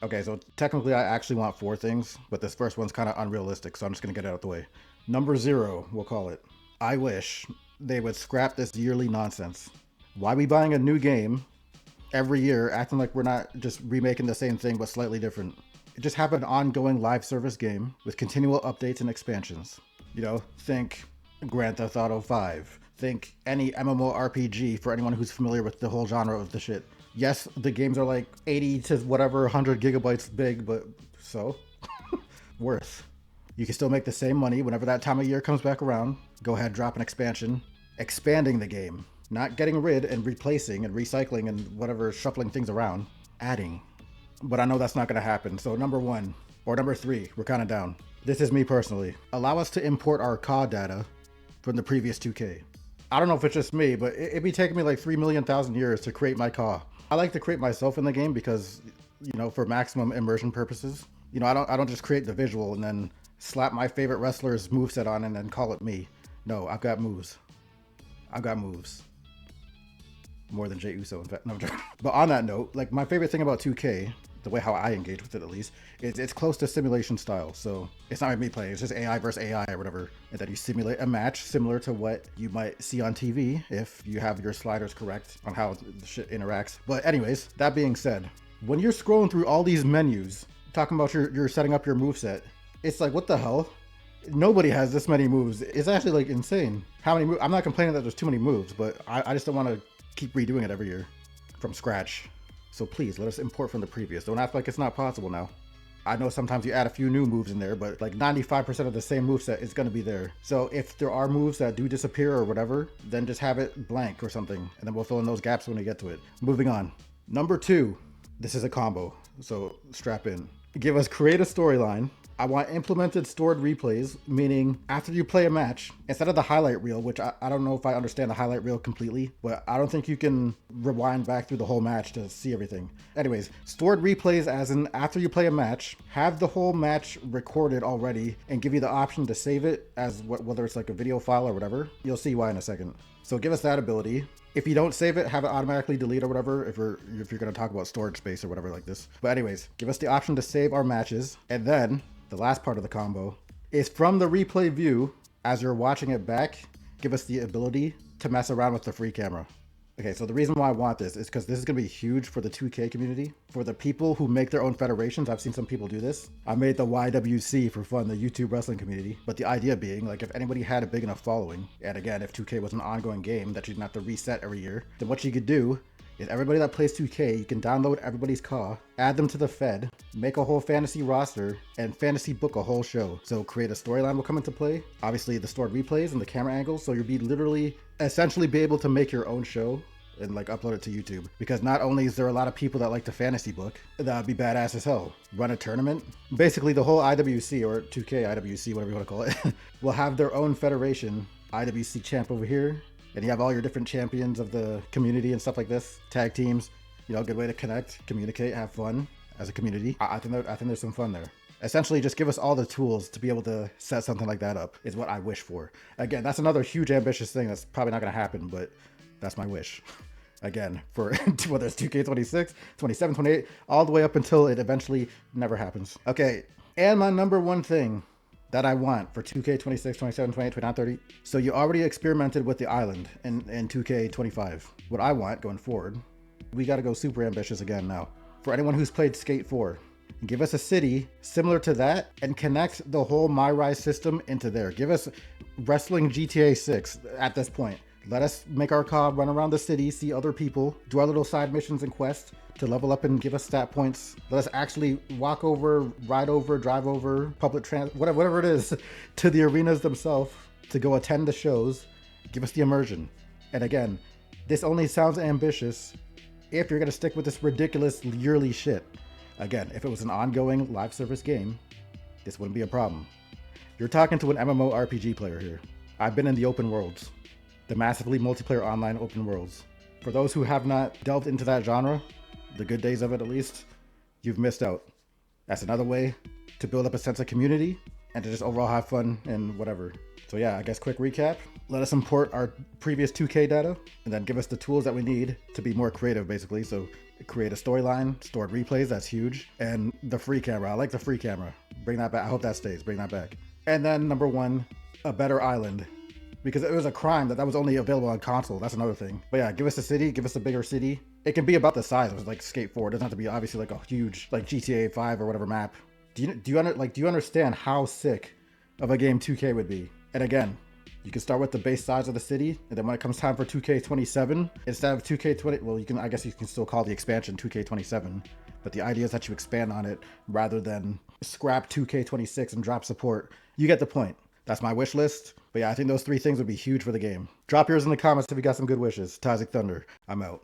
Okay, so technically I actually want four things, but this first one's kind of unrealistic, so I'm just gonna get it out of the way. Number zero, we'll call it. I wish they would scrap this yearly nonsense. Why we buying a new game every year, acting like we're not just remaking the same thing but slightly different? Just have an ongoing live service game with continual updates and expansions. Think Grand Theft Auto 5. Think any MMORPG for anyone who's familiar with the whole genre of the shit. Yes, the games are like 80 to whatever 100 gigabytes big, but so worth. You can still make the same money whenever that time of year comes back around. Go ahead, drop an expansion, expanding the game, not getting rid and replacing and recycling and whatever, shuffling things around, adding. But I know that's not going to happen. So number one or number three, we're kind of down. This is me personally. Allow us to import our CAW data from the previous 2K. I don't know if it's just me, but it'd be taking me like 3,000,000 years to create my CAW. I like to create myself in the game because, for maximum immersion purposes. I don't just create the visual and then slap my favorite wrestler's moveset on and then call it me. No, I've got moves. I've got moves. More than Jey Uso, in fact. No, I'm joking. But on that note, like my favorite thing about 2K, the way how I engage with it at least, is it's close to simulation style. So it's not like me playing, it's just AI versus AI or whatever. And then you simulate a match similar to what you might see on TV if you have your sliders correct on how the shit interacts. But anyways, that being said, when you're scrolling through all these menus, talking about you're setting up your moveset, it's like, what the hell? Nobody has this many moves. It's actually like insane. How many moves? I'm not complaining that there's too many moves, but I just don't want to keep redoing it every year from scratch. So please let us import from the previous. Don't act like it's not possible now. I know sometimes you add a few new moves in there, but like 95% of the same moveset is going to be there. So if there are moves that do disappear or whatever, then just have it blank or something, and then we'll fill in those gaps when we get to it. Moving on. Number two, this is a combo, so strap in. Give us create a storyline. I want implemented stored replays, meaning after you play a match, instead of the highlight reel, which I don't know if I understand the highlight reel completely, but I don't think you can rewind back through the whole match to see everything. Anyways, stored replays as in after you play a match, have the whole match recorded already and give you the option to save it as whether it's like a video file or whatever. You'll see why in a second. So give us that ability. If you don't save it, have it automatically delete or whatever if you're going to talk about storage space or whatever like this. But anyways, give us the option to save our matches, and then the last part of the combo is from the replay view, as you're watching it back, give us the ability to mess around with the free camera. Okay, so the reason why I want this is because this is going to be huge for the 2K community. For the people who make their own federations, I've seen some people do this. I made the YWC for fun, the YouTube wrestling community. But the idea being, like, if anybody had a big enough following, and again, if 2K was an ongoing game that you didn't have to reset every year, then what you could do is everybody that plays 2K, you can download everybody's CAW, add them to the Fed, make a whole fantasy roster, and fantasy book a whole show. So create a storyline will come into play. Obviously the stored replays and the camera angles, so you'll be literally, essentially be able to make your own show and like upload it to YouTube. Because not only is there a lot of people that like the fantasy book, that would be badass as hell. Run a tournament. Basically the whole IWC or 2K IWC, whatever you want to call it, will have their own federation. IWC champ over here. And you have all your different champions of the community and stuff like this. Tag teams, good way to connect, communicate, have fun as a community. I think there's some fun there. Essentially, just give us all the tools to be able to set something like that up is what I wish for. Again, that's another huge ambitious thing that's probably not going to happen, but that's my wish. Again, for whether it's 2K26, 27, 28, all the way up until it eventually never happens. Okay, and my number one thing that I want for 2K26, 27, 28, 29, 30. So you already experimented with the island in 2K25. What I want going forward, we got to go super ambitious again now. For anyone who's played Skate 4, give us a city similar to that and connect the whole My Rise system into there. Give us Wrestling GTA 6 at this point. Let us make our COD, run around the city, see other people, do our little side missions and quests to level up and give us stat points. Let us actually walk over, ride over, drive over, whatever it is, to the arenas themselves to go attend the shows. Give us the immersion. And again, this only sounds ambitious if you're going to stick with this ridiculous yearly shit. Again, if it was an ongoing live service game, this wouldn't be a problem. You're talking to an MMORPG player here. I've been in the open worlds. The massively multiplayer online open worlds. For those who have not delved into that genre, the good days of it at least, you've missed out. That's another way to build up a sense of community and to just overall have fun and whatever. So yeah, I guess quick recap. Let us import our previous 2K data and then give us the tools that we need to be more creative basically. So Create a storyline, stored replays, that's huge. And the free camera. I like the free camera. Bring that back. I hope that stays. Bring that back. And then number one, a better island. Because it was a crime that was only available on console. That's another thing. But yeah, give us a city, give us a bigger city. It can be about the size of like Skate 4. It doesn't have to be obviously like a huge like GTA 5 or whatever map. Do you understand how sick of a game 2K would be? And again, you can start with the base size of the city, and then when it comes time for 2K27, instead of 2K20, well, I guess you can still call the expansion 2K27, but the idea is that you expand on it rather than scrap 2K26 and drop support. You get the point. That's my wish list. But yeah, I think those three things would be huge for the game. Drop yours in the comments if you got some good wishes. Tazik Thunder, I'm out.